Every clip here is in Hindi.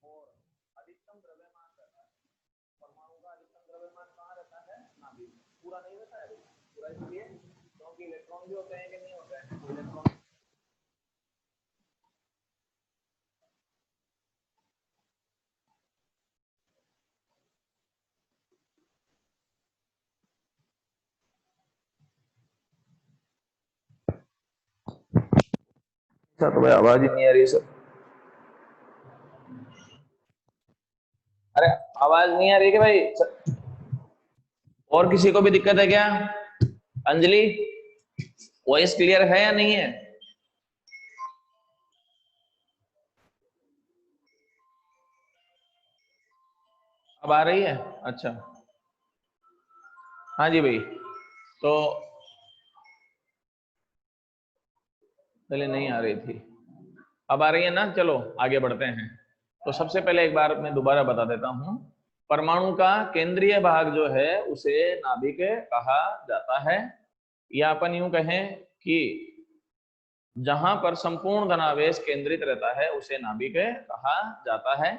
और अधिकतम द्रव्यमान रहता है। परमाणु का अधिकतम द्रव्यमान कहाँ रहता है? नाभिक में। पूरा नहीं रहता है पूरा, इसलिए क्योंकि इलेक्ट्रॉन भी होते हैं कि नहीं होते हैं, इलेक्ट्रॉन तो भाई आवाज ही नहीं आ रही सर। अरे आवाज नहीं आ रही है क्या भाई? और किसी को भी दिक्कत है क्या? अंजलि, वॉइस क्लियर है या नहीं है? अब आ रही है? अच्छा, हाँ जी भाई। तो पहले नहीं आ रही थी, अब आ रही है ना? चलो आगे बढ़ते हैं। तो सबसे पहले एक बार मैं दोबारा बता देता हूं, परमाणु का केंद्रीय भाग जो है उसे नाभिक कहा जाता है, या अपन यूं कहें कि जहां पर संपूर्ण धनावेश केंद्रित रहता है उसे नाभिक कहा जाता है।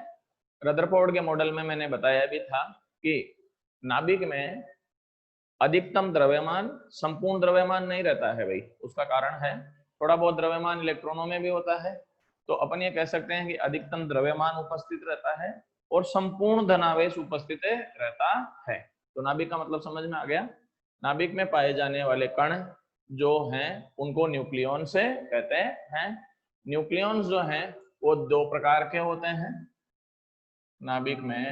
रदरफोर्ड के मॉडल में मैंने बताया भी था कि नाभिक में अधिकतम द्रव्यमान संपूर्ण द्रव्यमान नहीं रहता है भाई। उसका कारण है थोड़ा बहुत द्रव्यमान इलेक्ट्रॉनों में भी होता है, तो अपन ये कह सकते हैं कि अधिकतम द्रव्यमान उपस्थित रहता है और संपूर्ण धनावेश उपस्थित रहता है। तो नाभिक का मतलब समझ में आ गया। नाभिक में पाए जाने वाले कण जो हैं उनको न्यूक्लियॉन से कहते हैं। न्यूक्लियॉन्स जो हैं वो दो प्रकार के होते हैं। नाभिक में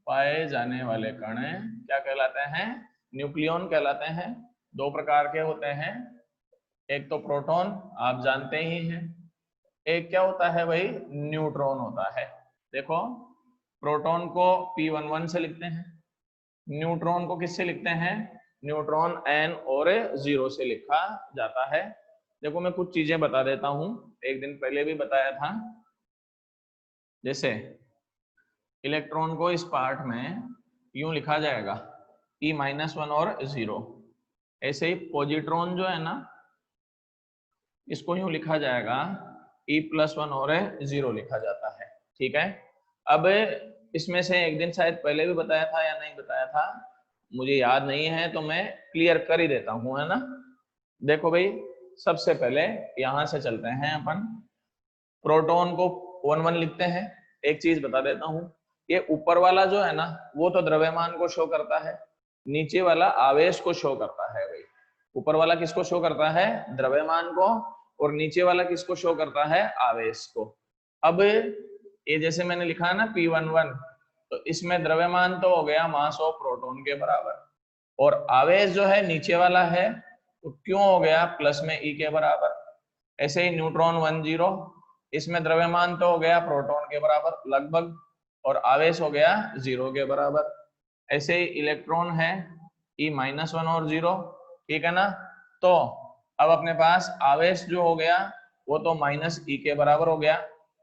पाए जाने वाले कण क्या कहलाते हैं? न्यूक्लियॉन कहलाते हैं। दो प्रकार के होते हैं, एक तो प्रोटॉन, आप जानते ही हैं। एक क्या होता है भाई? न्यूट्रॉन होता है। देखो, प्रोटॉन को P11 से लिखते हैं, न्यूट्रॉन को किससे लिखते हैं? न्यूट्रॉन N और 0 से लिखा जाता है। देखो मैं कुछ चीजें बता देता हूं, एक दिन पहले भी बताया था। जैसे इलेक्ट्रॉन को इस पार्ट में यूं लिखा जाएगा E-1 और 0। ऐसे ही पॉजिट्रॉन जो है ना, इसको यूं लिखा जाएगा E+1 और 0 लिखा जाता है। ठीक है। अब इसमें से एक दिन शायद पहले भी बताया था या नहीं बताया था, मुझे याद नहीं है, तो मैं क्लियर कर ही देता हूं, है ना। देखो भाई, सबसे पहले यहां से चलते हैं अपन। प्रोटॉन को 1 1 लिखते हैं। एक चीज बता देता हूं, ये ऊपर वाला जो है ना वो तो द्रव्यमान को शो करता है, नीचे वाला आवेश को शो करता है भाई। ऊपर वाला किसको शो करता है? द्रव्यमान को। और नीचे वाला किसको शो करता है? आवेश को। अब ये जैसे मैंने लिखा है ना P11, तो इसमें द्रव्यमान तो हो गया मास ऑफ प्रोटॉन के बराबर, और आवेश जो है नीचे वाला है तो क्यों हो गया? प्लस में E के बराबर। ऐसे ही न्यूट्रॉन 1 0, इसमें द्रव्यमान तो हो गया प्रोटॉन के बराबर लगभग, और आवेश हो गया 0 के बराबर। ऐसे ही इलेक्ट्रॉन है E-1 और 0, ठीक है ना। तो अब अपने पास आवेश जो हो गया वो तो -E के बराबर हो गया।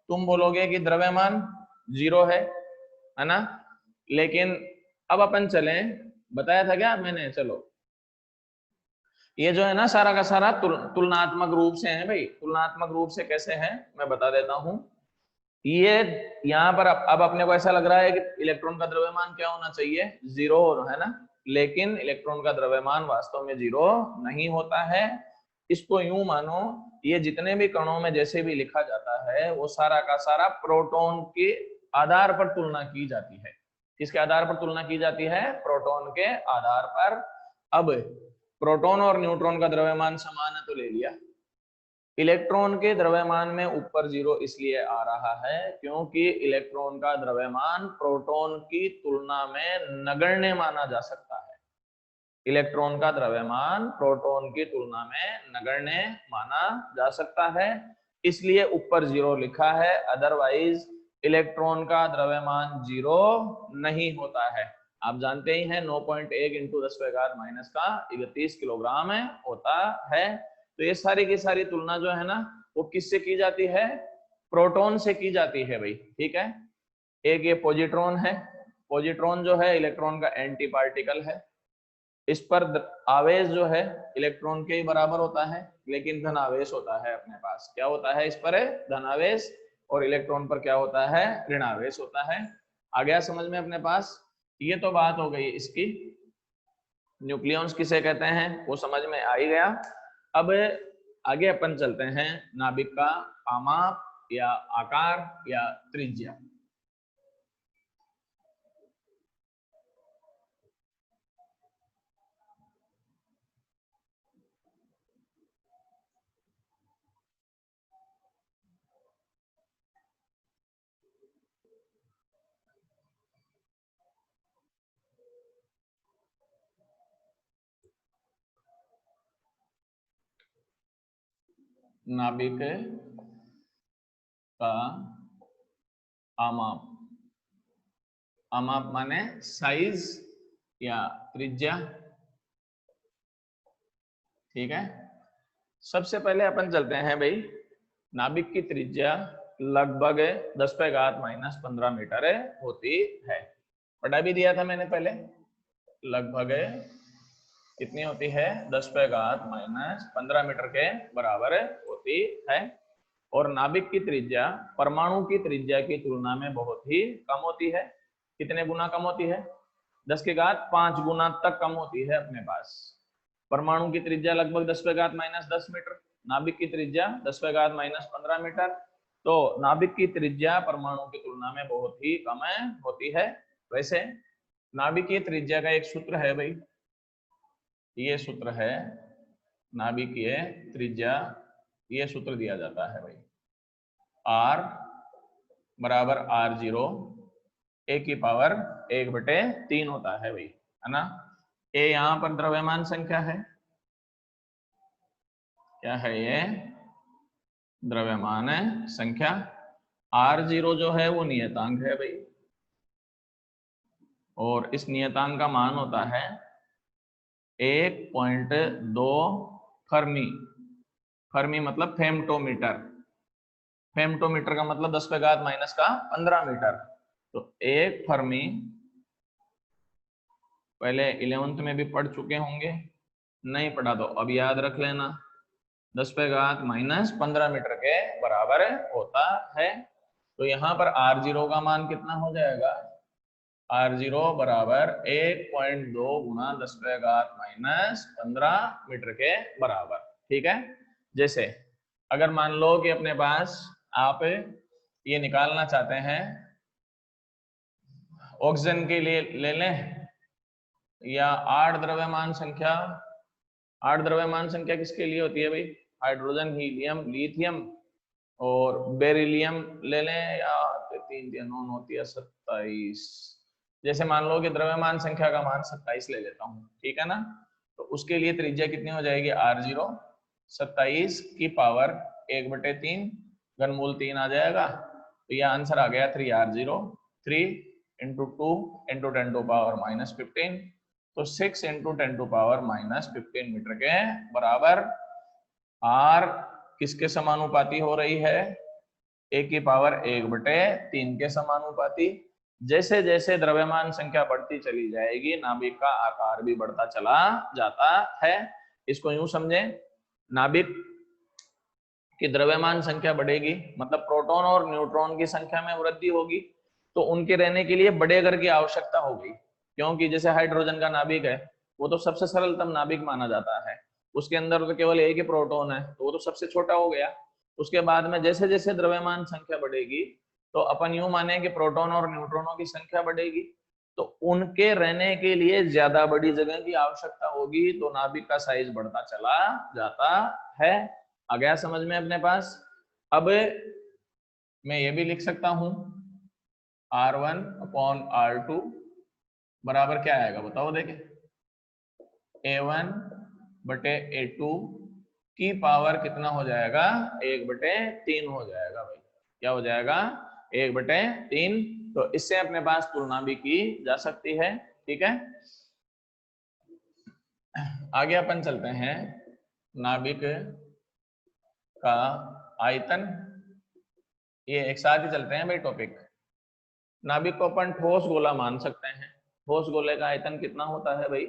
तुम बोलोगे कि द्रव्यमान 0 है ना, लेकिन अब अपन चलें, बताया था क्या मैंने? चलो, ये जो है ना सारा का सारा तुलनात्मक रूप से है भाई। तुलनात्मक रूप से कैसे है मैं बता देता हूं। ये यहाँ पर अब अपने को ऐसा लग रहा है कि इलेक्ट्रॉन का द्रव्यमान क्या होना चाहिए? 0, है ना। लेकिन इलेक्ट्रॉन का द्रव्यमान वास्तव में 0 नहीं होता है। इसको यूं मानो, ये जितने भी कणों में जैसे भी लिखा जाता है वो सारा का सारा प्रोटॉन के आधार पर तुलना की जाती है। किसके आधार पर तुलना की जाती है? प्रोटॉन के आधार पर। अब प्रोटॉन और न्यूट्रॉन का द्रव्यमान समान है तो ले लिया। इलेक्ट्रॉन के द्रव्यमान में ऊपर 0 इसलिए आ रहा है क्योंकि इलेक्ट्रॉन का द्रव्यमान प्रोटॉन की तुलना में नगण्य माना जा सकता है। इलेक्ट्रॉन का द्रव्यमान प्रोटॉन की तुलना में नगण्य माना जा सकता है, इसलिए ऊपर 0 लिखा है। अदरवाइज इलेक्ट्रॉन का द्रव्यमान 0 नहीं होता है। आप जानते ही हैं 9.1 इंटू 10⁻³ किलोग्राम है होता है। तो ये सारी की सारी तुलना जो है ना वो किससे की जाती है? प्रोटॉन से की जाती है भाई, ठीक है। एक ये पॉजिट्रॉन है, पॉजिट्रॉन जो है इलेक्ट्रॉन का एंटी पार्टिकल है। इस पर आवेश जो है इलेक्ट्रॉन के ही बराबर होता है, लेकिन धन आवेश होता है अपने पास। क्या होता है? इस पर धन आवेश, और इलेक्ट्रॉन पर क्या होता है? ऋण आवेश होता है। आ गया समझ में अपने पास? ये तो बात हो गई इसकी। न्यूक्लियॉन्स किसे कहते हैं वो समझ में आ ही गया। अब आगे अपन चलते हैं नाभिक का आमाप या आकार या त्रिज्या। नाभिक का आमाप, आमाप माने साइज या त्रिज्या, ठीक है। सबसे पहले अपन चलते हैं भाई, नाभिक की त्रिज्या लगभग 10⁻⁻15 मीटर होती है। पढ़ा भी दिया था मैंने पहले, लगभग कितनी होती है? 10⁻⁻15 मीटर के बराबर होती है। और नाभिक की त्रिज्या परमाणु की त्रिज्या की तुलना में बहुत ही कम होती है। कितने गुना कम होती है? 10⁵ गुना तक कम होती है अपने पास। परमाणु की त्रिज्या लगभग 10⁻−10 मीटर, नाभिक की त्रिज्या 10⁻−15 मीटर। तो नाभिक की त्रिज्या परमाणु की तुलना में बहुत ही कम होती है। वैसे नाभिकीय त्रिज्या का एक सूत्र है भाई, ये सूत्र है नाभिकीय त्रिज्या, ये सूत्र दिया जाता है भाई, R बराबर R0 A⁻⁴ होता है भाई, है ना। ए यहाँ पर द्रव्यमान संख्या है, क्या है ये? द्रव्यमान संख्या। R0 जो है वो नियतांक है भाई, और इस नियतांक का मान होता है 1.2 फर्मी। फर्मी मतलब फेम्टोमीटर, फेम्टोमीटर का मतलब 10⁻⁻15 मीटर। तो एक फर्मी पहले 11th में भी पढ़ चुके होंगे, नहीं पढ़ा तो अब याद रख लेना, 10⁻⁻15 मीटर के बराबर होता है। तो यहाँ पर R0 का मान कितना हो जाएगा? R0 बराबर 1.2 गुना 10⁻⁻15 मीटर के बराबर, ठीक है। जैसे अगर मान लो कि अपने पास आप ये निकालना चाहते हैं, ऑक्सीजन के लिए ले लें, या 8 द्रव्यमान संख्या। 8 द्रव्यमान संख्या किसके लिए होती है भाई? हाइड्रोजन, हीलियम, लिथियम और बेरिलियम ले लें, या 3 होती है 27। जैसे मान लो कि द्रव्यमान संख्या का मान 27 ले लेता हूँ, ठीक है ना। तो उसके लिए त्रिज्या कितनी हो जाएगी? R0 27 की पावर 1/3, घनमूल 3 आ जाएगा। तो यह आंसर आ गया 3R0, 3 × 2 × 10⁻⁻15। तो 6 × 10⁻⁻15 मीटर के बराबर। R किसके समानुपाती हो रही है? A⁻1/3 के समानुपाती। जैसे जैसे द्रव्यमान संख्या बढ़ती चली जाएगी, नाभिक का आकार भी बढ़ता चला जाता है। इसको यूं समझें, नाभिक की द्रव्यमान संख्या बढ़ेगी मतलब प्रोटॉन और न्यूट्रॉन की संख्या में वृद्धि होगी, तो उनके रहने के लिए बड़े घर की आवश्यकता होगी। क्योंकि जैसे हाइड्रोजन का नाभिक है, वो तो सबसे सरलतम नाभिक माना जाता है, उसके अंदर तो केवल एक ही प्रोटॉन है, तो वो तो सबसे छोटा हो गया। उसके बाद में जैसे जैसे द्रव्यमान संख्या बढ़ेगी, तो अपन यूं माने कि प्रोटॉन और न्यूट्रॉनों की संख्या बढ़ेगी, तो उनके रहने के लिए ज्यादा बड़ी जगह की आवश्यकता होगी, तो नाभिक का साइज बढ़ता चला जाता है। आ गया समझ में अपने पास? अब मैं ये भी लिख सकता हूं, R1/R2 बराबर क्या आएगा बताओ देखे? A1/A2 की पावर कितना हो जाएगा? 1/3 हो जाएगा भाई। क्या हो जाएगा? 1/3। तो इससे अपने पास तुलना भी की जा सकती है। ठीक है, आगे अपन चलते हैं। नाभिक का आयतन, ये एक साथ ही चलते हैं भाई टॉपिक। नाभिक को अपन ठोस गोला मान सकते हैं। ठोस गोले का आयतन कितना होता है भाई?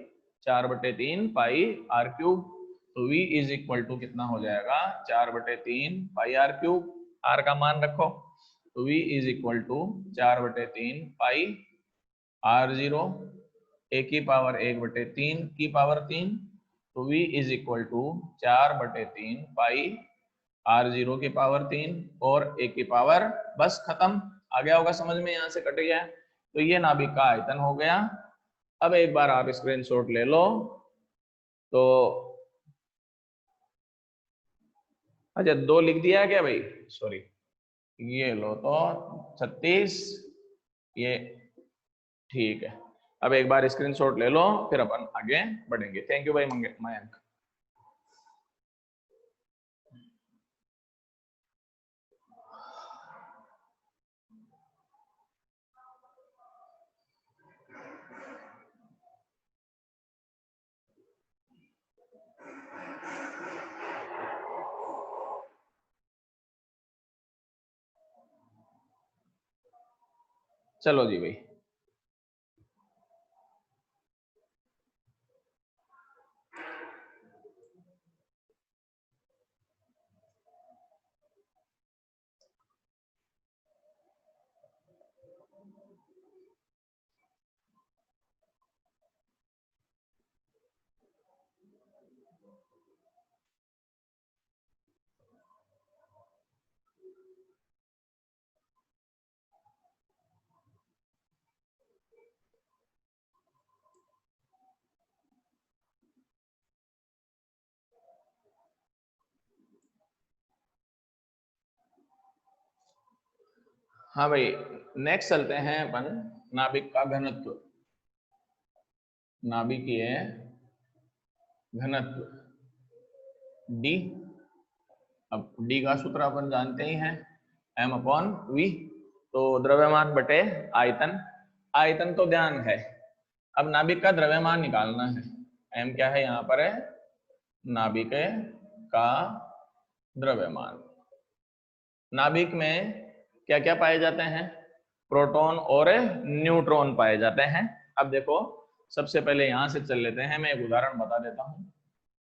4/3 पाई आर क्यूब। तो V इज इक्वल टू कितना हो जाएगा? 4/3 पाई आर क्यूब। आर का मान रखो, तो V is equal to 4/3 pi R0 a की पावर 1/3 की पावर 3। तो V is equal to 4/3 pi R0 की पावर 3 और a की पावर, बस खत्म। आ गया होगा समझ में, यहाँ से कट गया। तो ये नाभिक का आयतन हो गया। अब एक बार आप स्क्रीनशॉट ले लो। तो अच्छा 2 लिख दिया क्या भाई? सॉरी, ये लो तो 36, ये ठीक है। अब एक बार स्क्रीनशॉट ले लो, फिर अपन आगे बढ़ेंगे। थैंक यू भाई मयंक। चलो जी भाई, हाँ भाई, नेक्स्ट चलते हैं अपन नाभिक का घनत्व। नाभिकीय घनत्व D। अब D का सूत्र अपन जानते ही हैं, m/v। तो द्रव्यमान बटे आयतन। आयतन तो ध्यान है, अब नाभिक का द्रव्यमान निकालना है। m क्या है यहाँ पर? है नाभिक का द्रव्यमान। नाभिक में क्या क्या पाए जाते हैं? प्रोटॉन और न्यूट्रॉन पाए जाते हैं। अब देखो, सबसे पहले यहां से चल लेते हैं, मैं एक उदाहरण बता देता हूं।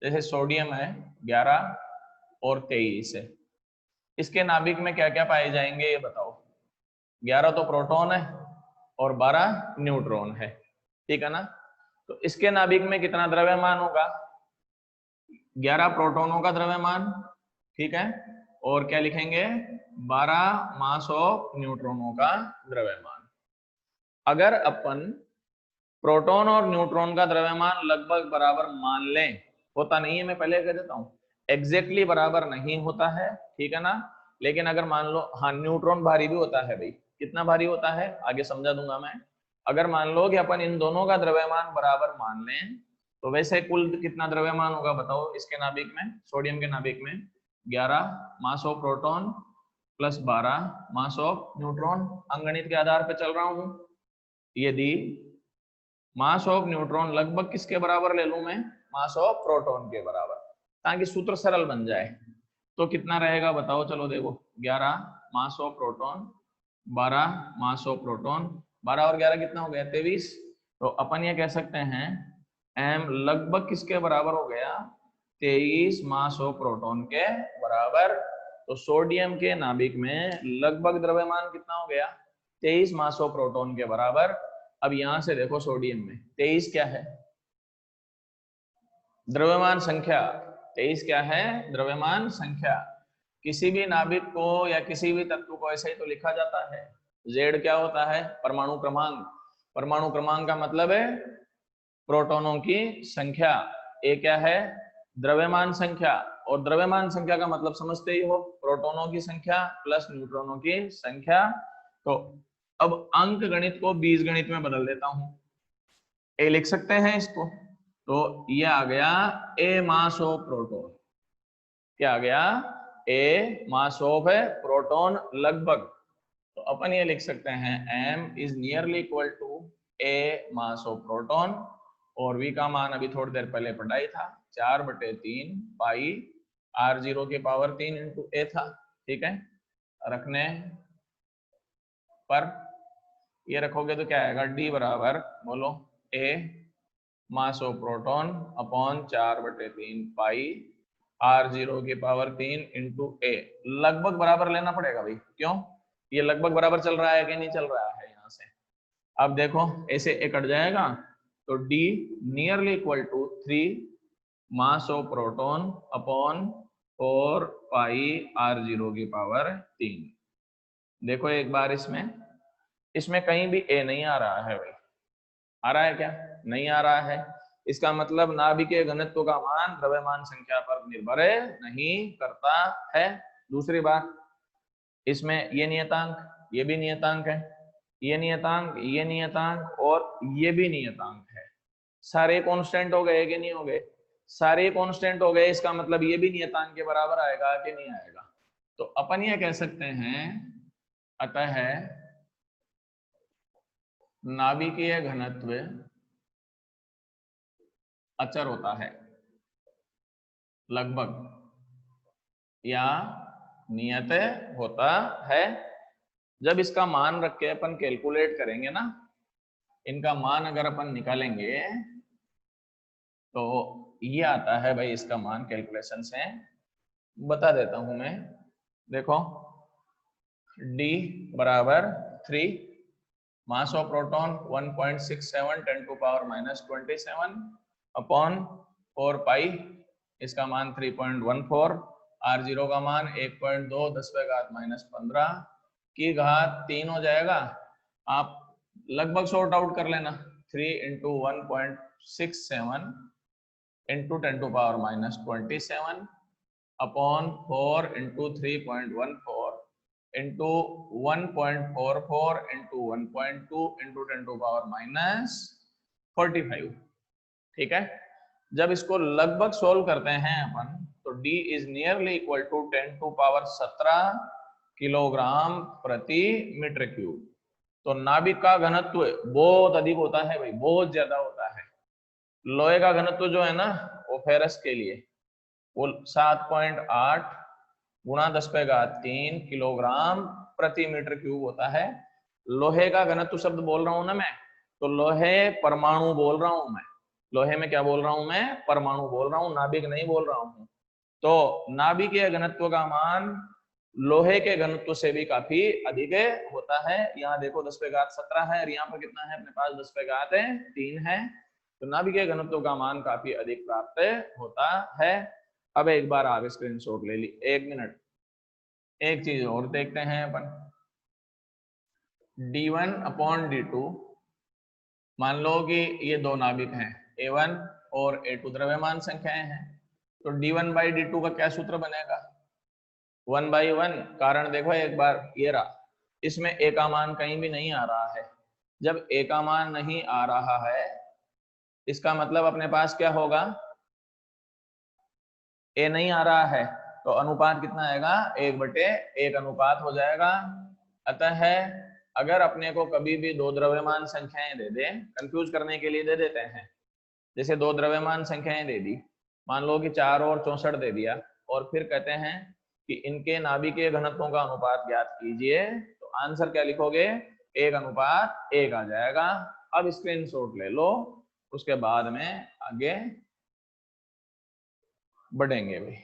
जैसे सोडियम है 11 और 23 है, इसके नाभिक में क्या क्या पाए जाएंगे ये बताओ? 11 तो प्रोटॉन है और 12 न्यूट्रॉन है, ठीक है ना? तो इसके नाभिक में कितना द्रव्यमान होगा? 11 प्रोटॉनों का द्रव्यमान, ठीक है, और क्या लिखेंगे? 12 मास ऑफ न्यूट्रॉनों का द्रव्यमान। अगर अपन प्रोटॉन और न्यूट्रॉन का द्रव्यमान लगभग बराबर मान लें, होता नहीं है, मैं पहले कह देता हूं, एग्जैक्टली बराबर नहीं होता है, ठीक है ना? लेकिन अगर मान लो, हाँ न्यूट्रॉन भारी भी होता है भाई। कितना भारी होता है आगे समझा दूंगा मैं। अगर मान लो कि अपन इन दोनों का द्रव्यमान बराबर मान लें, तो वैसे कुल कितना द्रव्यमान होगा बताओ इसके नाभिक में? सोडियम के नाभिक में 11 mass of proton plus 12 mass of neutron. अंगणित के आधार पर चल रहा हूं। यदि मास ऑफ न्यूट्रॉन लगभग किसके बराबर ले लूं मैं? मास ऑफ प्रोटॉन के बराबर, ताकि सूत्र सरल बन जाए। तो कितना रहेगा बताओ? चलो देखो, 11 mass of proton, 12 mass of proton, 12 और 11 कितना हो गया? 23। तो अपन ये कह सकते हैं m लगभग किसके बराबर हो गया? 23 मास ऑफ प्रोटॉन के बराबर। तो सोडियम के नाभिक में लगभग द्रव्यमान कितना हो गया? 23 मास ऑफ प्रोटॉन के बराबर। अब यहां से देखो, सोडियम में 23 क्या है? द्रव्यमान संख्या। 23 क्या है? द्रव्यमान संख्या। किसी भी नाभिक को या किसी भी तत्व को ऐसे ही तो लिखा जाता है। Z क्या होता है? परमाणु क्रमांक। परमाणु क्रमांक का मतलब है प्रोटॉनों की संख्या। A क्या है? द्रव्यमान संख्या। और द्रव्यमान संख्या का मतलब समझते ही हो, प्रोटॉनों की संख्या प्लस न्यूट्रॉनों की संख्या। तो अब अंक गणित को बीज गणित में बदल देता हूं, ए लिख सकते हैं इसको। तो ये आ गया ए मास ऑफ प्रोटॉन। क्या आ गया? ए मास ऑफ है प्रोटॉन लगभग। तो अपन ये लिख सकते हैं m is nearly equal to a mass of proton, और v का मान अभी थोड़ी देर पहले पढ़ा ही था, 4/3 पाई r0 की पावर 3 इंटू a था। ठीक है, रखने पर ये रखोगे तो क्या आएगा, d बराबर बोलो a mass of proton upon 4/3 pi r0 की पावर 3 इंटू a। लगभग बराबर लेना पड़ेगा भाई, क्यों, ये लगभग बराबर चल रहा है कि नहीं चल रहा है। यहाँ से अब देखो ऐसे ए कट जाएगा, तो d nearly equal to 3 mass of proton upon 4 pi r0 की पावर 3। देखो एक बार इसमें कहीं भी a नहीं आ रहा है भाई, आ रहा है क्या, नहीं आ रहा है। इसका मतलब नाभिकीय घनत्व का मान द्रव्यमान संख्या पर निर्भर नहीं करता है। दूसरी बात, इसमें ये नियतांक, ये भी नियतांक है, ये नियतांक, ये नियतांक और ये भी नियतांक है। सारे कांस्टेंट हो गए कि नहीं हो गए, सारे कांस्टेंट हो गए, इसका मतलब ये भी नियतांक के बराबर आएगा कि नहीं आएगा। तो अपन ये कह सकते हैं अतः नाभिकीय घनत्व अचर होता है लगभग, या नियत होता है। जब इसका मान रख के अपन कैलकुलेट करेंगे ना, इनका मान अगर अपन निकालेंगे तो ये आता है भाई, इसका मान कैलकुलेशन से बता देता हूं मैं। देखो d बराबर 3, mass of proton 1.67 10 to power -27 upon 4 pi, इसका मान 3.14, r0 का मान 1.2 10⁻⁻15 की घात 3 हो जाएगा। आप लगभग सॉर्ट आउट कर लेना, 3 into 1.67 into 10 to power -27 upon 4 into 3.14 into 1.44 into 1.2 into 10 to power -45। ठीक है, जब इसको लगभग सोल्व करते हैं अपन, तो d is nearly equal to 10 to power 17 kilogram प्रति मीटर क्यूब। तो नाभिक का घनत्व बहुत अधिक होता है भाई, बहुत ज्यादा होता है। लोहे का घनत्व जो है ना, वो फेरस के लिए वो 7.8 गुणा 10⁻³ किलोग्राम प्रति मीटर क्यूब होता है। लोहे का घनत्व शब्द बोल रहा हूं ना मैं, तो लोहे परमाणु बोल रहा हूं मैं, लोहे में क्या बोल रहा हूं मैं, परमाणु बोल रहा हूं, नाभिक नहीं बोल रहा हूं। तो नाभिकीय घनत्व का मान लोहे के घनत्व से भी काफी अधिक होता है। यहाँ देखो 10⁻17 है, और यहाँ पर कितना है अपने पास, 10⁻3 है। तो नाभिकीय घनत्व का मान काफी अधिक प्राप्त होता है। अब एक बार आगे स्क्रीनशॉट ले ली, 1 मिनट, एक चीज और देखते हैं अपन। d1 अपॉन d2, मान लो कि ये दो नाभिक हैं, a1 और a2 द्रव्यमान संख्याएं हैं, तो d1 बाई d2 का क्या सूत्र बनेगा, 1/1। कारण देखो एक बार ये रहा, इसमें a का मान कहीं भी नहीं आ रहा है। जब a का मान नहीं आ रहा है, इसका मतलब अपने पास क्या होगा, a नहीं आ रहा है, तो अनुपात कितना आएगा, 1/1 अनुपात हो जाएगा। अतः अगर अपने को कभी भी दो द्रव्यमान संख्याएं दे दे, कंफ्यूज करने के लिए दे देते हैं, जैसे दो द्रव्यमान संख्याएं दे दी, मान लो कि 4 और 64 दे दिया, और फिर कहते हैं कि इनके नाभिकीय घनत्वों का अनुपात ज्ञात कीजिए, तो आंसर क्या लिखोगे, 1:1 आ जाएगा। अब स्क्रीनशॉट ले लो, उसके बाद में आगे बढ़ेंगे भाई।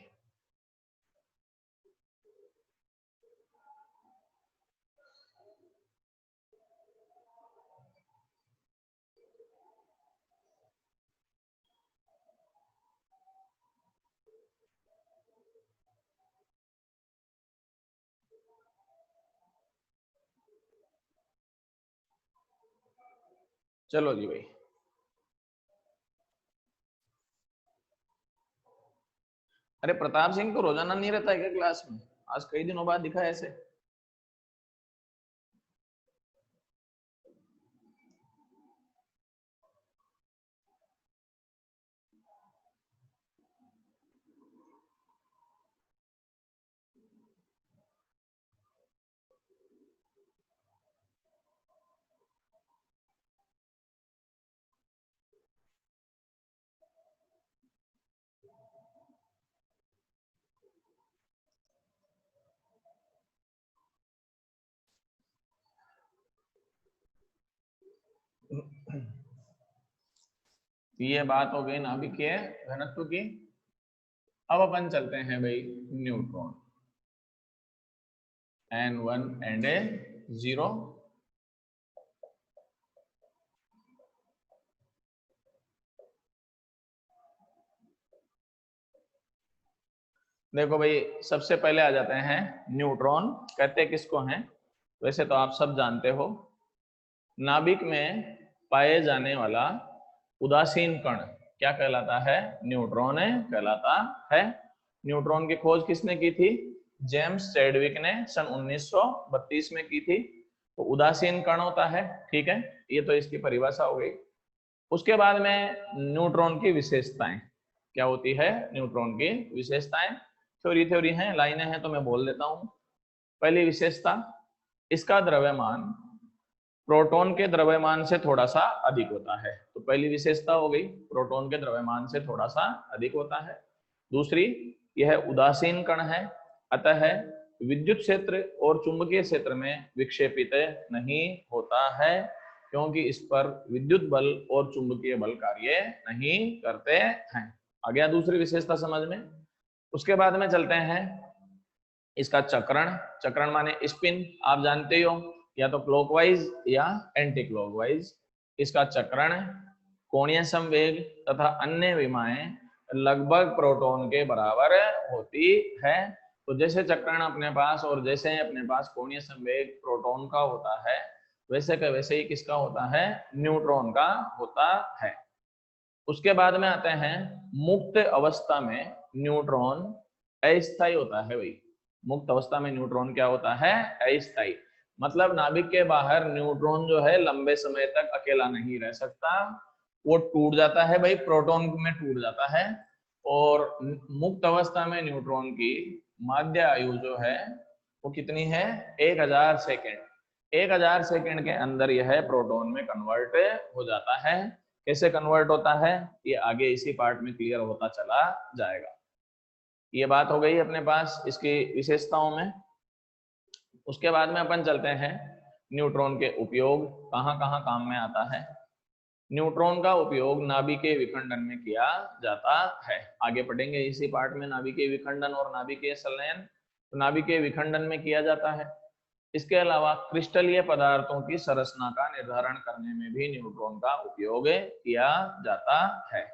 चलो जी भाई, अरे प्रताप सिंह तो रोजाना नहीं रहता है क्या क्लास में, आज कई दिनों बाद दिखा ऐसे। ये बात हो गई नाभिकीय घनत्व की। अब अपन चलते हैं भाई न्यूट्रॉन, N1 and A0। देखो भाई, सबसे पहले आ जाते हैं न्यूट्रॉन। कहते किसको हैं? वैसे तो आप सब जानते हो, नाभिक में पाए जाने वाला उदासीन कण क्या कहलाता है? न्यूट्रॉन कहलाता है। न्यूट्रॉन की खोज किसने की थी? जेम्स चैडविक ने सन 1932 में की थी। तो उदासीन कण होता है, ठीक है, ये तो इसकी परिभाषा हो गई। उसके बाद में न्यूट्रॉन की विशेषताएं क्या होती है? न्यूट्रॉन की विशेषताएं थ्योरी हैं, लाइनें हैं, तो मैं बोल देता हूं। पहली विशेषता, इसका द्रव्यमान प्रोटॉन के द्रव्यमान से थोड़ा सा अधिक होता है। तो पहली विशेषता हो गई, प्रोटॉन के द्रव्यमान से थोड़ा सा अधिक होता है। दूसरी, यह उदासीन कण है, अतः विद्युत क्षेत्र और चुंबकीय क्षेत्र में विक्षेपित नहीं होता है, क्योंकि इस पर विद्युत बल और चुंबकीय बल कार्य नहीं करते हैं। आ गया दूसरी विशेषता समझ में। उसके बाद में चलते हैं इसका चक्रण। चक्रण माने स्पिन, आप जानते हो, या तो क्लॉकवाइज या एंटी क्लॉकवाइज। इसका चक्रण, कोणीय संवेग तथा अन्य विमाएं लगभग प्रोटॉन के बराबर होती है। तो जैसे चक्रण अपने पास और जैसे अपने पास कोणीय संवेग प्रोटॉन का होता है, वैसे का वैसे ही किसका होता है? न्यूट्रॉन का होता है। उसके बाद में आते हैं मुक्त अवस्था में न्यूट्रॉन अस्थायी होता है भाई। मुक्त अवस्था में न्यूट्रॉन क्या होता है? अस्थायी। मतलब नाभिक के बाहर न्यूट्रॉन जो है लंबे समय तक अकेला नहीं रह सकता, वो टूट जाता है भाई, प्रोटॉन में टूट जाता है। और मुक्त अवस्था में न्यूट्रॉन की माध्य आयु जो है वो कितनी है? 1000 सेकेंड। 1000 सेकेंड के अंदर यह प्रोटॉन में कन्वर्ट हो जाता है। कैसे कन्वर्ट होता है ये आगे इसी पार्ट में क्लियर होता चला जाएगा। ये बात हो गई अपने पास इसकी विशेषताओं में। उसके बाद में अपन चलते हैं न्यूट्रॉन के उपयोग, कहाँ कहाँ काम में आता है। न्यूट्रॉन का उपयोग नाभिकीय विखंडन में किया जाता है। आगे पढ़ेंगे इसी पार्ट में नाभिकीय विखंडन और नाभिकीय संलयन। तो नाभिकीय विखंडन में किया जाता है। इसके अलावा क्रिस्टलीय पदार्थों की संरचना का निर्धारण करने में भी न्यूट्रॉन का उपयोग किया जाता है।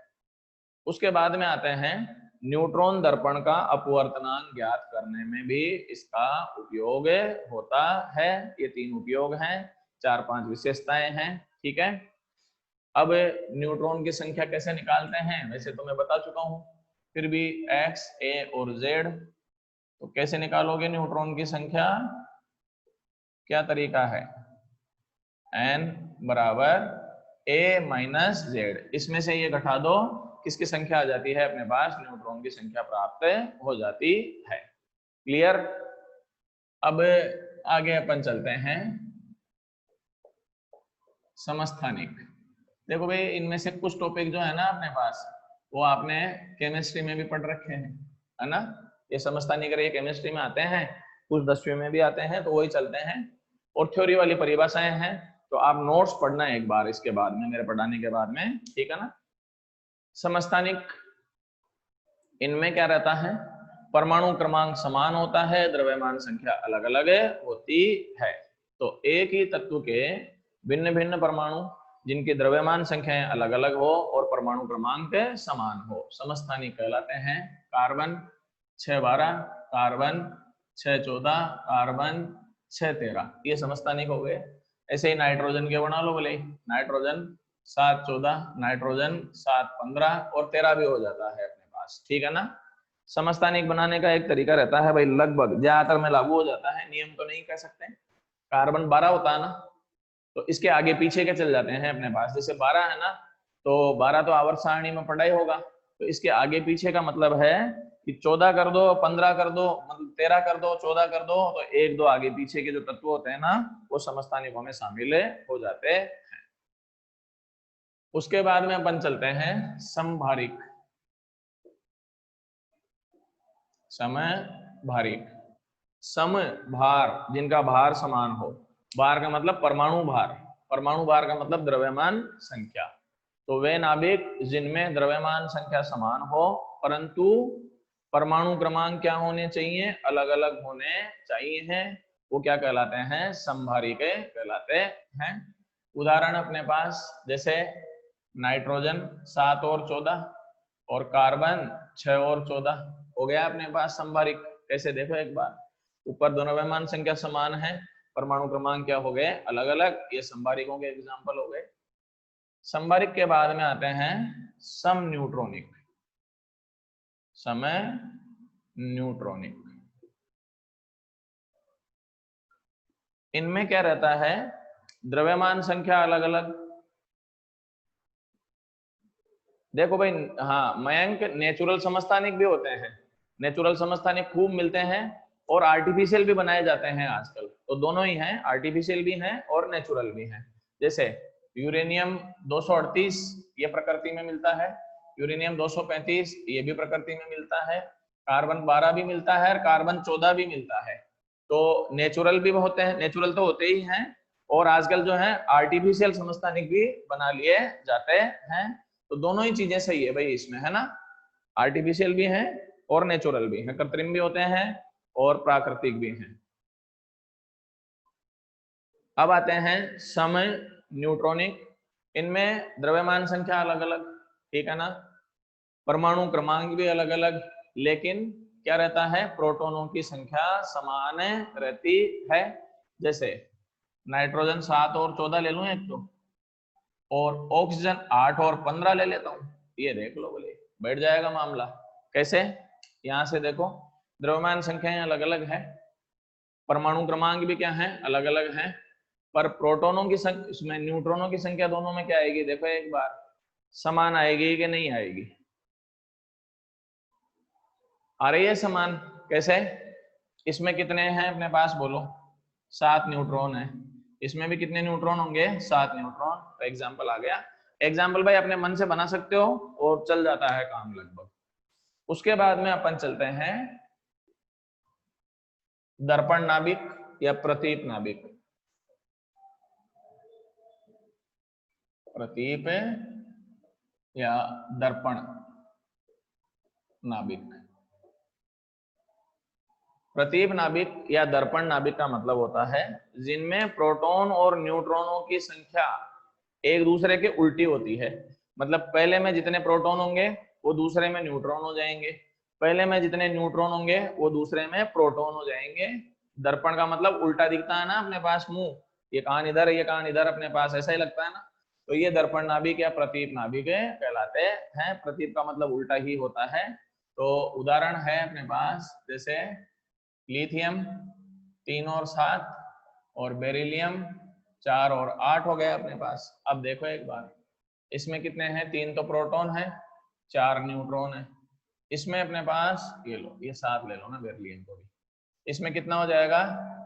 उसके बाद में आते हैं न्यूट्रॉन दर्पण का अपवर्तनांक ज्ञात करने में भी इसका उपयोग होता है। ये 3 उपयोग हैं, 4-5 विशेषताएं हैं, ठीक है। अब न्यूट्रॉन की संख्या कैसे निकालते हैं? वैसे तो मैं बता चुका हूं, फिर भी x, a और z। तो कैसे निकालोगे न्यूट्रॉन की संख्या? क्या तरीका है? n बराबर a माइनस जेड, इसमें से ये घटा दो, किसकी संख्या आ जाती है अपने पास? न्यूट्रॉन की संख्या प्राप्त हो जाती है। क्लियर? अब आगे अपन चलते हैं समस्थानिक। देखो भाई, इनमें से कुछ टॉपिक जो है ना अपने पास, वो आपने केमिस्ट्री में भी पढ़ रखे हैं, है ना। ये समस्थानिक ये केमिस्ट्री में आते हैं, कुछ 10वीं में भी आते हैं, तो वही चलते हैं। और थ्योरी वाली परिभाषाएं हैं, तो आप नोट्स पढ़ना एक बार इसके बाद में, मेरे पढ़ाने के बाद में, ठीक है ना। समस्थानिक, इनमें क्या रहता है? परमाणु क्रमांक समान होता है, द्रव्यमान संख्या अलग अलग होती है। तो एक ही तत्व के भिन्न भिन्न परमाणु जिनकी द्रव्यमान संख्याएं अलग अलग हो और परमाणु क्रमांक समान हो, समस्थानिक कहलाते हैं। कार्बन 612, कार्बन 614, कार्बन 613, ये समस्थानिक हो गए। ऐसे ही नाइट्रोजन के बना लो बोले, नाइट्रोजन 714, नाइट्रोजन 715 और 13 भी हो जाता है अपने पास, ठीक है ना। समस्थानिक बनाने का एक तरीका रहता है भाई, लगभग ज्यादातर में लागू हो जाता है, नियम तो नहीं कह सकते। कार्बन 12 होता है ना, तो इसके आगे पीछे के चल जाते हैं अपने पास। जैसे 12 है ना, तो 12 तो आवर्त सारणी में पढ़ा ही होगा, तो इसके आगे पीछे का मतलब है कि 14 कर दो, 15 कर दो, मतलब 13 कर दो, 14 कर दो, तो 1-2 आगे पीछे के जो तत्व होते हैं ना, वो समस्थानिकों में शामिल हो जाते हैं। उसके बाद में अपन चलते हैं समभारिक। समभारिक, सम भार, जिनका भार समान हो। भार का मतलब परमाणु भार, परमाणु भार का मतलब द्रव्यमान संख्या। तो वे नाभिक जिनमें द्रव्यमान संख्या समान हो परंतु परमाणु क्रमांक क्या होने चाहिए, अलग अलग होने चाहिए हैं, वो क्या कहलाते हैं, समभारिके कहलाते हैं। उदाहरण अपने पास जैसे नाइट्रोजन 7 और 14 और कार्बन 6 और 14 हो गया अपने पास समभारिक। कैसे देखो एक बार, ऊपर दोनों द्रव्यमान संख्या समान है, परमाणु क्रमांक क्या हो गए, अलग अलग, ये समभारिकों के एग्जाम्पल हो गए। समभारिक के बाद में आते हैं सम न्यूट्रॉनिक। समय न्यूट्रॉनिक, इनमें क्या रहता है, द्रव्यमान संख्या अलग अलग। देखो भाई, हाँ मयंक, नेचुरल समस्थानिक भी होते हैं, नेचुरल समस्थानिक खूब मिलते हैं और आर्टिफिशियल भी बनाए जाते हैं आजकल, तो दोनों ही हैं, आर्टिफिशियल भी हैं और नेचुरल भी हैं। जैसे यूरेनियम 238 ये प्रकृति में मिलता है, यूरेनियम 235 ये भी प्रकृति में मिलता है, कार्बन 12 भी मिलता है और कार्बन 14 भी मिलता है। तो नेचुरल भी होते हैं, नेचुरल तो होते ही हैं, और आजकल जो है आर्टिफिशियल समस्थानिक भी बना लिए जाते हैं। तो दोनों ही चीजें सही है भाई इसमें, है ना, आर्टिफिशियल भी हैं और नेचुरल भी हैं, कृत्रिम भी होते हैं और प्राकृतिक भी हैं। अब आते हैं समय न्यूट्रॉनिक, इनमें द्रव्यमान संख्या अलग अलग, ठीक है ना, परमाणु क्रमांक भी अलग अलग, लेकिन क्या रहता है, प्रोटॉनों की संख्या समान रहती है। जैसे नाइट्रोजन 7 और 14 ले लूं एक तो, और ऑक्सीजन 8 और 15 ले लेता हूं, ये देख लो बोले, बैठ जाएगा मामला। कैसे, यहां से देखो, द्रव्यमान संख्याएं अलग अलग है, परमाणु क्रमांक भी क्या है, अलग अलग है, पर प्रोटॉनों की संख्या, इसमें न्यूट्रॉनों की संख्या दोनों में क्या आएगी, देखो एक बार, समान आएगी कि नहीं आएगी, आ रही है समान। कैसे, इसमें कितने हैं अपने पास बोलो, 7 न्यूट्रॉन है, इसमें भी कितने न्यूट्रॉन होंगे, 7 न्यूट्रॉन। तो एग्जाम्पल आ गया, एग्जाम्पल भाई अपने मन से बना सकते हो और चल जाता है काम लगभग। उसके बाद में अपन चलते हैं दर्पण नाभिक या प्रतीप नाभिक। प्रतीप या दर्पण नाभिक, प्रतीप नाभिक या दर्पण नाभिक का मतलब होता है जिनमें प्रोटॉन और न्यूट्रॉनों की संख्या एक दूसरे के उल्टी होती है। मतलब पहले में जितने प्रोटॉन होंगे वो दूसरे में न्यूट्रॉन हो जाएंगे, पहले में जितने न्यूट्रॉन होंगे वो दूसरे में प्रोटॉन हो जाएंगे। दर्पण का मतलब उल्टा दिखता है ना अपने पास मुंह, ये कान इधर, ये कान इधर, अपने पास ऐसा ही लगता है ना, तो ये दर्पण नाभिक या प्रतीप नाभिक कहलाते हैं। प्रतीप का मतलब उल्टा ही होता है। तो उदाहरण है अपने पास जैसे लिथियम 3 और 7 और बेरिलियम 4 और 8 हो गए अपने पास। अब देखो एक बार, इसमें कितने हैं, 3 तो प्रोटॉन है, 4 न्यूट्रॉन है। इसमें अपने पास ये लो, ये 7 ले लो ना बेरिलियम को भी, इसमें कितना हो जाएगा,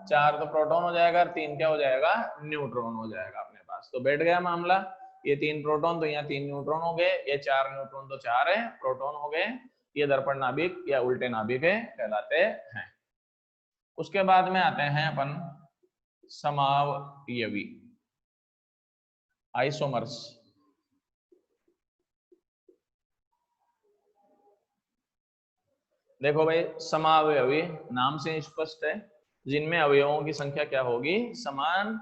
4 तो प्रोटॉन हो जाएगा और 3 क्या हो जाएगा, न्यूट्रॉन हो जाएगा अपने पास। तो बैठ गया मामला, ये 3 प्रोटॉन तो यहाँ 3 न्यूट्रॉन हो गए, ये 4 न्यूट्रॉन तो 4 है प्रोटॉन हो गए। ये दर्पण नाभिक या उल्टे नाभिक कहलाते हैं। उसके बाद में आते हैं अपन समावयवी, आइसोमर्स। देखो भाई, समावयवी नाम से स्पष्ट है, जिनमें अवयवों की संख्या क्या होगी, समान,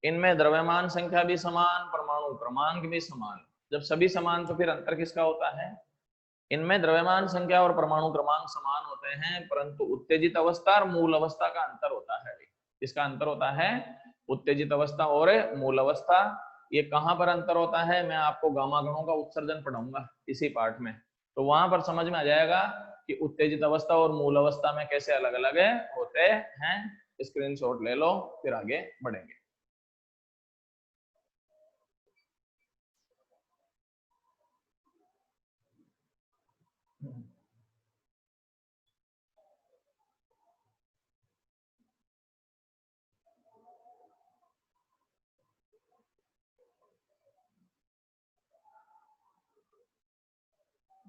इनमें द्रव्यमान संख्या भी समान, परमाणु क्रमांक भी समान। जब सभी समान तो फिर अंतर किसका होता है, इनमें द्रव्यमान संख्या और परमाणु क्रमांक समान होते हैं परंतु उत्तेजित अवस्था और मूल अवस्था का अंतर होता है। इसका अंतर होता है उत्तेजित अवस्था और मूल अवस्था। ये कहां पर अंतर होता है, मैं आपको गामा गणों का उत्सर्जन पढ़ाऊंगा इसी पार्ट में, तो वहां पर समझ में आ जाएगा कि उत्तेजित अवस्था और मूल अवस्था में कैसे अलग अलग होते हैं। स्क्रीनशॉट ले लो, फिर आगे बढ़ेंगे।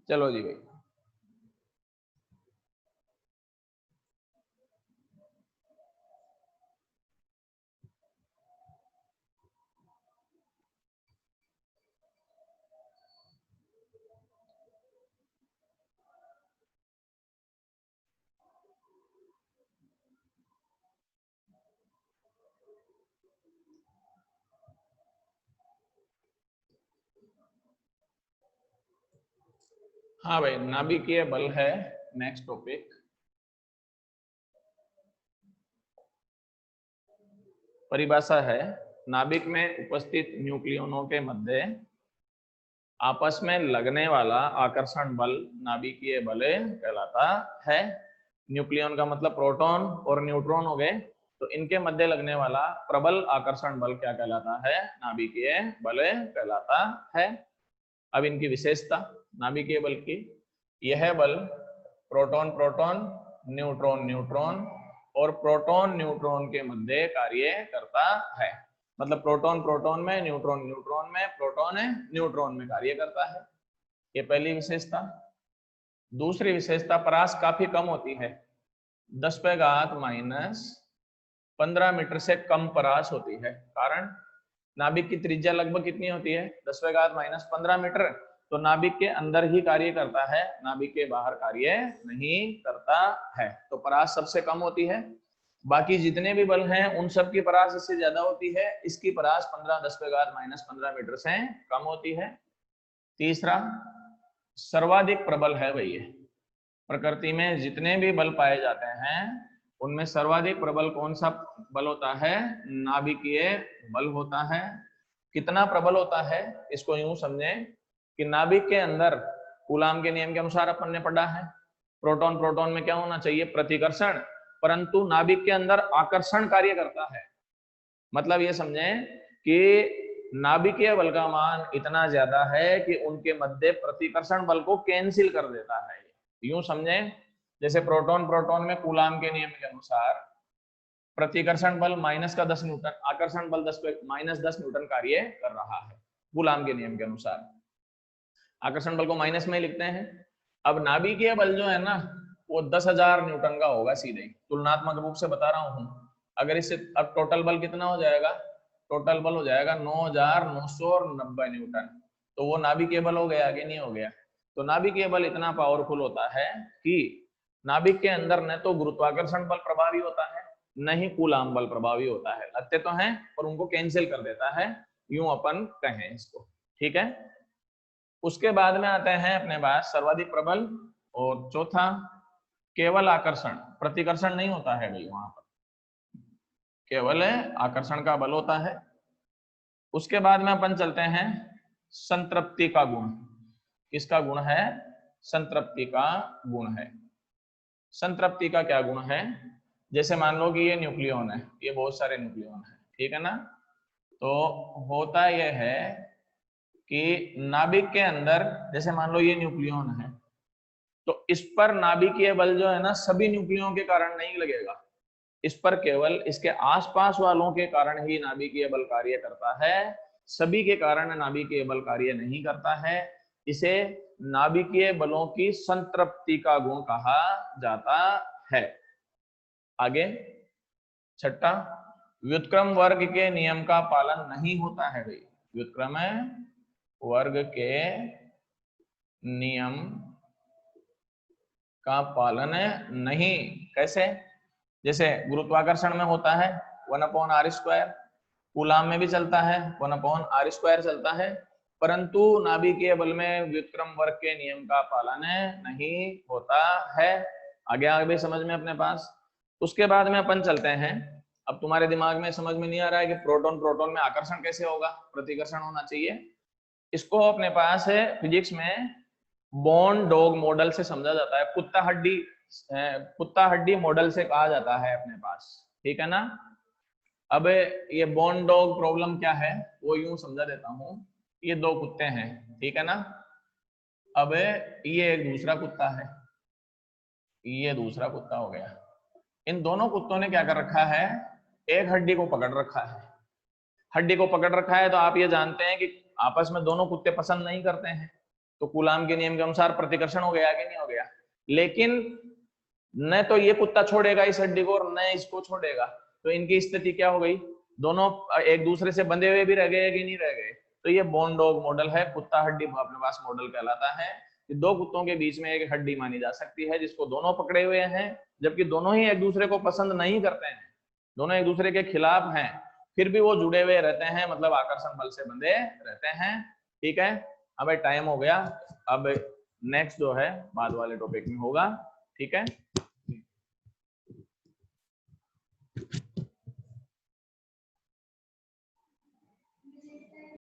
चलो जी भाई, हाँ भाई, नाभिकीय बल है नेक्स्ट टॉपिक। परिभाषा है, नाभिक में उपस्थित न्यूक्लियनों के मध्य आपस में लगने वाला आकर्षण बल नाभिकीय बल कहलाता है। न्यूक्लियन का मतलब प्रोटॉन और न्यूट्रॉन हो गए, तो इनके मध्य लगने वाला प्रबल आकर्षण बल क्या कहलाता है? नाभिकीय बल कहलाता है। अब इनकी विशेषता नाभिकीय बल की, यह बल प्रोटॉन प्रोटॉन, न्यूट्रॉन न्यूट्रॉन और प्रोटॉन न्यूट्रॉन के मध्य कार्य करता है। मतलब प्रोटॉन प्रोटॉन में, न्यूट्रॉन न्यूट्रॉन में, प्रोटॉन न्यूट्रॉन में कार्य करता है। ये पहली विशेषता। दूसरी विशेषता, परास काफी कम होती है, 10⁻⁻15 मीटर से कम परास होती है। कारण नाभिक की त्रिज्या लगभग कितनी होती है? 10⁻⁻15 मीटर। तो नाभिक के अंदर ही कार्य करता है, नाभिक के बाहर कार्य नहीं करता है। तो परास सबसे कम होती है। बाकी जितने भी बल हैं उन सब की परास इससे ज्यादा होती है, इसकी परास 10⁻⁻15 मीटर से कम होती है। तीसरा, सर्वाधिक प्रबल है भाई। ये प्रकृति में जितने भी बल पाए जाते हैं उनमें सर्वाधिक प्रबल कौन सा बल होता है? नाभिकीय बल होता है। कितना प्रबल होता है? इसको यूं समझें कि नाभिक के अंदर कूलाम के नियम के अनुसार अपन ने पढ़ा है, प्रोटॉन प्रोटॉन में क्या होना चाहिए? प्रतिकर्षण। परंतु नाभिक के अंदर आकर्षण कार्य करता है। मतलब ये समझें कि नाभिकीय बल का मान इतना ज्यादा है कि उनके मध्य प्रतिकर्षण बल को कैंसिल कर देता है। यूं समझें जैसे प्रोटॉन प्रोटॉन में कूलाम के नियम के अनुसार प्रतिकर्षण बल -10 न्यूटन, आकर्षण बल -10 न्यूटन कार्य कर रहा है कूलाम के नियम के अनुसार। आकर्षण बल को माइनस में लिखते हैं। अब नाभिकीय बल जो है ना वो 10,000 न्यूटन का होगा सीधे ही, तुलनात्मक रूप से बता रहा हूं। अगर इससे अब टोटल बल कितना हो जाएगा? टोटल बल हो जाएगा 9,990 न्यूटन। तो वो नाभिकीय बल हो गया कि नहीं हो गया? तो नाभिकीय बल इतना पावरफुल होता है कि नाभिक के अंदर न तो गुरुत्वाकर्षण बल प्रभावी होता है, न ही कूलाम बल प्रभावी होता है। लगते तो हैं पर उनको कैंसिल कर देता है, यूं अपन कहें इसको। ठीक है। उसके बाद में आते हैं अपने पास सर्वाधिक प्रबल, और चौथा केवल आकर्षण, प्रतिकर्षण नहीं होता है भाई, वहां पर केवल आकर्षण का बल होता है। उसके बाद में अपन चलते हैं संतृप्ति का गुण। किसका गुण है? संतृप्ति का गुण है। संतृप्ति का क्या गुण है? जैसे मान लो कि ये न्यूक्लियन है, ये बहुत सारे न्यूक्लियन है, ठीक है ना। तो होता यह है कि नाभिक के अंदर जैसे मान लो ये न्यूक्लियन है, तो इस पर नाभिकीय बल जो है ना सभी न्यूक्लियों के कारण नहीं लगेगा, इस पर केवल इसके आसपास वालों के कारण ही नाभिकीय बल कार्य करता है, सभी के कारण नाभिकीय बल कार्य नहीं करता है। इसे नाभिकीय बलों की संतृप्ति का गुण कहा जाता है। आगे छठा, व्युत्क्रम वर्ग के नियम का पालन नहीं होता है भाई। व्युत्क्रम वर्ग के नियम का पालन नहीं। कैसे? जैसे गुरुत्वाकर्षण में होता है 1/r², कूलाम में भी चलता है 1/r² चलता है, परंतु नाभिकीय बल में व्युत्क्रम वर्ग के नियम का पालन नहीं होता है। आगे आगे समझ में अपने पास। उसके बाद में अपन चलते हैं, अब तुम्हारे दिमाग में समझ में नहीं आ रहा है कि प्रोटॉन प्रोटॉन में आकर्षण कैसे होगा, प्रतिकर्षण होना चाहिए। इसको अपने पास है फिजिक्स में बॉन डॉग मॉडल से समझा जाता है, कुत्ता हड्डी मॉडल से कहा जाता है अपने पास, ठीक है ना। अब ये बॉन डॉग प्रॉब्लम क्या है वो यूं समझा देता हूं। ये दो कुत्ते हैं, ठीक है ना। अब ये एक दूसरा कुत्ता है, ये दूसरा कुत्ता हो गया। इन दोनों कुत्तों ने क्या कर रखा है? एक हड्डी को पकड़ रखा है। हड्डी को पकड़ रखा है तो आप ये जानते हैं कि आपस में दोनों कुत्ते पसंद नहीं करते हैं, तो कूलाम के नियम के अनुसार प्रतिकर्षण हो गया कि नहीं हो गया? लेकिन न तो ये कुत्ता छोड़ेगा इस हड्डी को और न इसको छोड़ेगा, तो इनकी स्थिति क्या हो गई? दोनों एक दूसरे से बंधे हुए भी रह गए कि नहीं रह गए? तो ये बॉन डॉग मॉडल है, कुत्ता हड्डी अपने पास मॉडल कहलाता है। दो कुत्तों के बीच में एक हड्डी मानी जा सकती है जिसको दोनों पकड़े हुए हैं, जबकि दोनों ही एक दूसरे को पसंद नहीं करते हैं, दोनों एक दूसरे के खिलाफ हैं, फिर भी वो जुड़े हुए रहते हैं, मतलब आकर्षण बल से बंधे रहते हैं। ठीक है। अब टाइम हो गया, अब नेक्स्ट जो है बाद वाले टॉपिक में होगा। ठीक है।